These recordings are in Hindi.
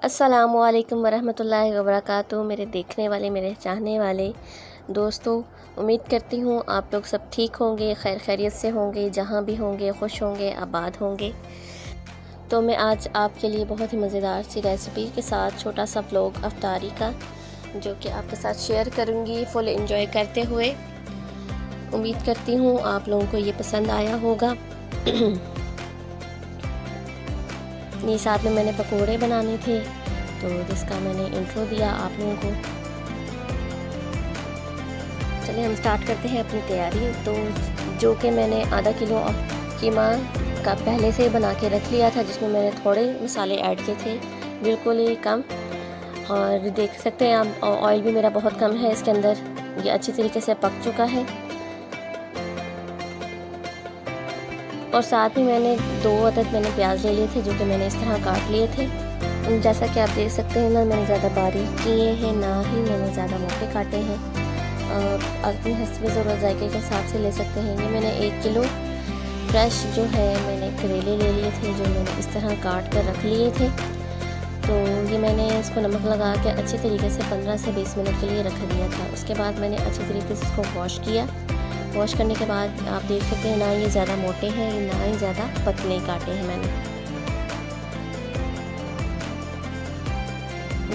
अस्सलामु अलैकुम वरहमतुल्लाहि वबरकातुहू। मेरे देखने वाले, मेरे चाहने वाले दोस्तों, उम्मीद करती हूँ आप लोग सब ठीक होंगे, खैर खैरियत से होंगे, जहाँ भी होंगे खुश होंगे, आबाद होंगे। तो मैं आज आपके लिए बहुत ही मज़ेदार सी रेसिपी के साथ छोटा सा व्लॉग अफ्तारी का जो कि आपके साथ शेयर करूँगी फुल एंजॉय करते हुए। उम्मीद करती हूँ आप लोगों को ये पसंद आया होगा। ये साथ में मैंने पकोड़े बनाने थे तो जिसका मैंने इंट्रो दिया आप लोगों को। चलिए हम स्टार्ट करते हैं अपनी तैयारी। तो जो कि मैंने आधा किलो कीमा का पहले से बना के रख लिया था, जिसमें मैंने थोड़े मसाले ऐड किए थे, बिल्कुल ही कम। और देख सकते हैं आप ऑयल भी मेरा बहुत कम है इसके अंदर। ये अच्छी तरीके से पक चुका है। और साथ ही मैंने 2 अदद मैंने प्याज ले लिए थे जो कि मैंने इस तरह काट लिए थे। जैसा कि आप देख सकते हैं ना, मैंने ज़्यादा बारीक किए हैं, ना ही मैंने ज़्यादा मोटे काटे हैं। अपनी हस्ब ज़रूरत जायके के हिसाब से ले सकते हैं। ये मैंने 1 किलो फ्रेश जो है मैंने करेले ले लिए थे जो मैंने इस तरह काट कर रख लिए थे। तो ये मैंने इसको नमक लगा के अच्छी तरीके से 15 से 20 मिनट के लिए रख दिया था। उसके बाद मैंने अच्छी तरीके से इसको वॉश किया। वॉश करने के बाद आप देख सकते हैं ना ये ज़्यादा मोटे हैं ना ही ज़्यादा पतले काटे हैं मैंने।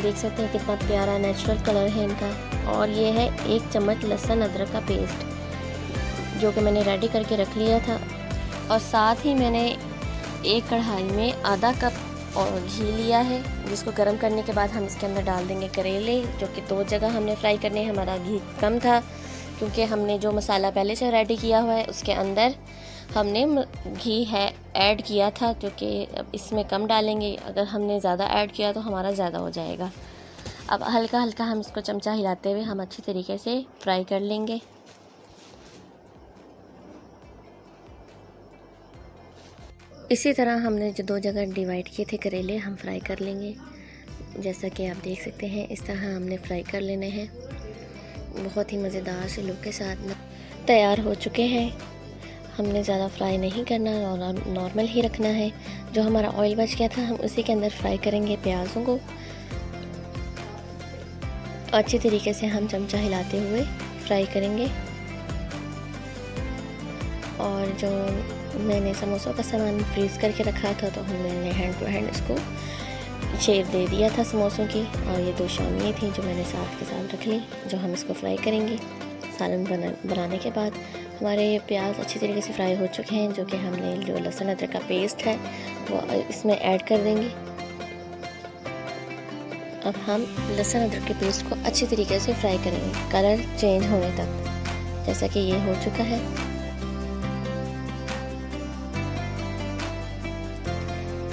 देख सकते हैं कितना प्यारा नेचुरल कलर है इनका। और ये है 1 चम्मच लहसुन अदरक का पेस्ट जो कि मैंने रेडी करके रख लिया था। और साथ ही मैंने एक कढ़ाई में आधा कप और घी लिया है, जिसको गर्म करने के बाद हम इसके अंदर डाल देंगे करेले, जो कि 2 जगह हमने फ्राई करने हैं। हमारा घी कम था क्योंकि हमने जो मसाला पहले से रेडी किया हुआ है उसके अंदर हमने घी है ऐड किया था, क्योंकि अब इसमें कम डालेंगे। अगर हमने ज़्यादा ऐड किया तो हमारा ज़्यादा हो जाएगा। अब हल्का हल्का हम इसको चमचा हिलाते हुए हम अच्छी तरीके से फ्राई कर लेंगे। इसी तरह हमने जो 2 जगह डिवाइड किए थे करेले, हम फ्राई कर लेंगे। जैसा कि आप देख सकते हैं इस तरह हमने फ्राई कर लेने हैं। बहुत ही मज़ेदार से लुक के साथ तैयार हो चुके हैं। हमने ज़्यादा फ्राई नहीं करना और नॉर्मल ही रखना है। जो हमारा ऑयल बच गया था हम उसी के अंदर फ्राई करेंगे प्याज़ों को। अच्छी तरीके से हम चमचा हिलाते हुए फ्राई करेंगे। और जो मैंने समोसों का सामान फ्रीज़ करके रखा था तो हमने हैंड टू हैंड इसको शेप दे दिया था समोसों की। और ये 2 शामियाँ थी जो मैंने साथ के साथ रख ली, जो हम इसको फ्राई करेंगे। सालन बनाने के बाद हमारे प्याज अच्छी तरीके से फ्राई हो चुके हैं, जो कि हमने जो लहसुन अदरक का पेस्ट है वो इसमें ऐड कर देंगे। अब हम लहसुन अदरक के पेस्ट को अच्छी तरीके से फ्राई करेंगे कलर चेंज होने तक, जैसा कि ये हो चुका है।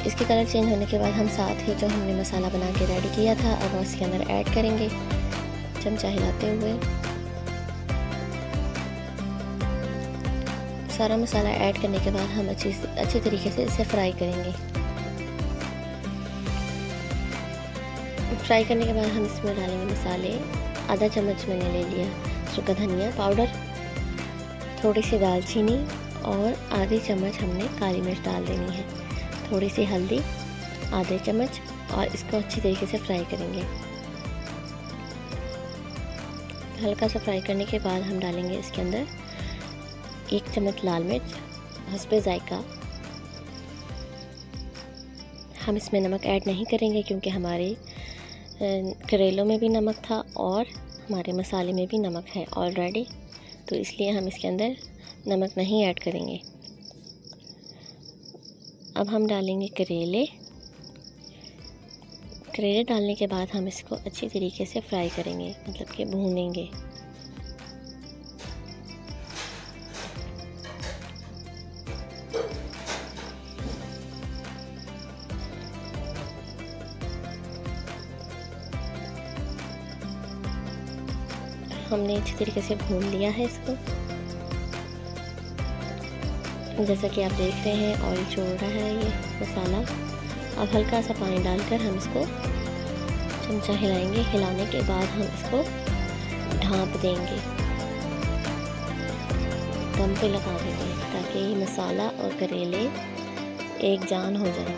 इसके कलर चेंज होने के बाद हम साथ ही जो हमने मसाला बना के रेडी किया था अब उसके अंदर ऐड करेंगे चमचा हिलाते हुए। सारा मसाला ऐड करने के बाद हम अच्छी तरीके से इसे फ्राई करेंगे। फ्राई करने के बाद हम इसमें डालेंगे मसाले। आधा चम्मच मैंने ले लिया सूखा धनिया पाउडर, थोड़ी सी दालचीनी और आधी चम्मच हमने काली मिर्च डाल देनी है, थोड़ी सी हल्दी आधे चम्मच। और इसको अच्छी तरीके से फ्राई करेंगे। हल्का सा फ्राई करने के बाद हम डालेंगे इसके अंदर 1 चम्मच लाल मिर्च हस्बे जायका। हम इसमें नमक ऐड नहीं करेंगे क्योंकि हमारे करेलों में भी नमक था और हमारे मसाले में भी नमक है ऑलरेडी, तो इसलिए हम इसके अंदर नमक नहीं ऐड करेंगे। अब हम डालेंगे करेले। करेले डालने के बाद हम इसको अच्छी तरीके से फ्राई करेंगे, मतलब कि भूनेंगे। हमने अच्छी तरीके से भून लिया है इसको। जैसा कि आप देख रहे हैं ऑयल छोड़ रहा है ये मसाला। अब हल्का सा पानी डालकर हम इसको चमचा हिलाएंगे। हिलाने के बाद हम इसको ढाँप देंगे, दम पे लगा देंगे ताकि ये मसाला और करेले एक जान हो जाए।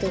2